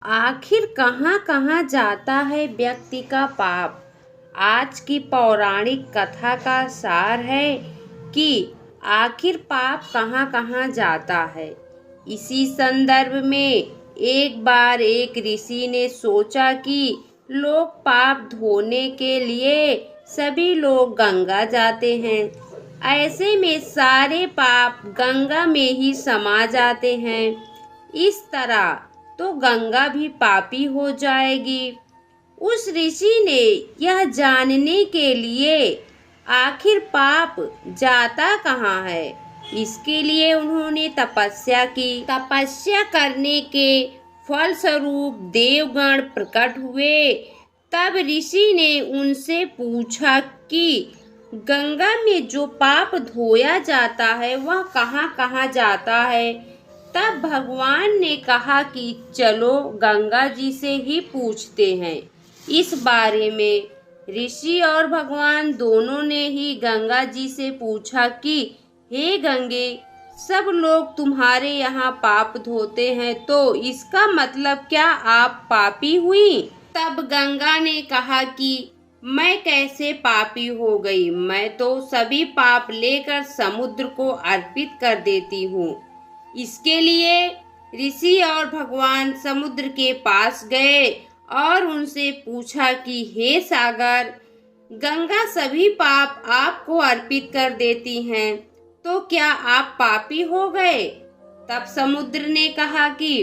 आखिर कहाँ कहाँ जाता है व्यक्ति का पाप। आज की पौराणिक कथा का सार है कि आखिर पाप कहाँ कहाँ जाता है। इसी संदर्भ में एक बार एक ऋषि ने सोचा कि लोग पाप धोने के लिए सभी लोग गंगा जाते हैं। ऐसे में सारे पाप गंगा में ही समा जाते हैं। इस तरह तो गंगा भी पापी हो जाएगी। उस ऋषि ने यह जानने के लिए आखिर पाप जाता कहाँ है, इसके लिए उन्होंने तपस्या की। तपस्या करने के फलस्वरूप देवगण प्रकट हुए। तब ऋषि ने उनसे पूछा कि गंगा में जो पाप धोया जाता है वह कहाँ कहाँ जाता है। तब भगवान ने कहा कि चलो गंगा जी से ही पूछते हैं। इस बारे में ऋषि और भगवान दोनों ने ही गंगा जी से पूछा कि हे गंगे, सब लोग तुम्हारे यहाँ पाप धोते हैं तो इसका मतलब क्या आप पापी हुई। तब गंगा ने कहा कि मैं कैसे पापी हो गई, मैं तो सभी पाप लेकर समुद्र को अर्पित कर देती हूँ। इसके लिए ऋषि और भगवान समुद्र के पास गए और उनसे पूछा कि हे सागर, गंगा सभी पाप आपको अर्पित कर देती हैं, तो क्या आप पापी हो गए। तब समुद्र ने कहा कि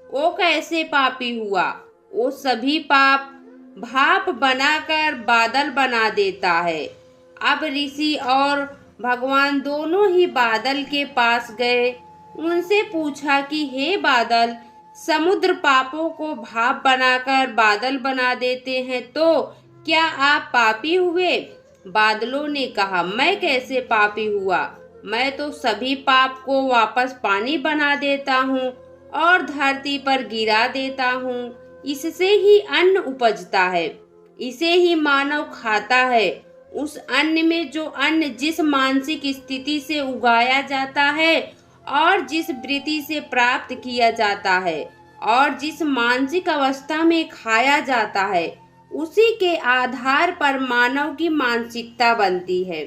वो कैसे पापी हुआ, वो सभी पाप भाप बनाकर बादल बना देता है। अब ऋषि और भगवान दोनों ही बादल के पास गए। उनसे पूछा कि हे बादल, समुद्र पापों को भाप बनाकर बादल बना देते हैं तो क्या आप पापी हुए। बादलों ने कहा मैं कैसे पापी हुआ, मैं तो सभी पाप को वापस पानी बना देता हूँ और धरती पर गिरा देता हूँ। इससे ही अन्न उपजता है, इसे ही मानव खाता है। उस अन्न में जो अन्न जिस मानसिक स्थिति से उगाया जाता है और जिस वृत्ति से प्राप्त किया जाता है और जिस मानसिक अवस्था में खाया जाता है, उसी के आधार पर मानव की मानसिकता बनती है।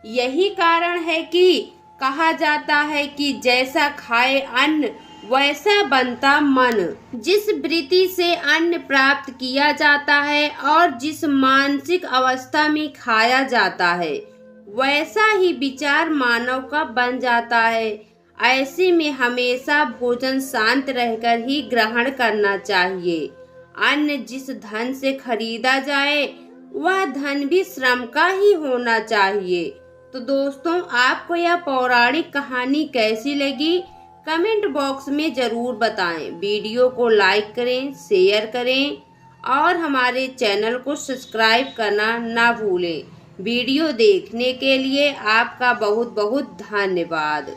यही कारण है कि कहा जाता है कि जैसा खाए अन्न वैसा बनता मन। जिस वृत्ति से अन्न प्राप्त किया जाता है और जिस मानसिक अवस्था में खाया जाता है, वैसा ही विचार मानव का बन जाता है। ऐसे में हमेशा भोजन शांत रहकर ही ग्रहण करना चाहिए। अन्न जिस धन से खरीदा जाए वह धन भी श्रम का ही होना चाहिए। तो दोस्तों, आपको यह पौराणिक कहानी कैसी लगी कमेंट बॉक्स में जरूर बताएं। वीडियो को लाइक करें, शेयर करें और हमारे चैनल को सब्सक्राइब करना ना भूलें। वीडियो देखने के लिए आपका बहुत बहुत धन्यवाद।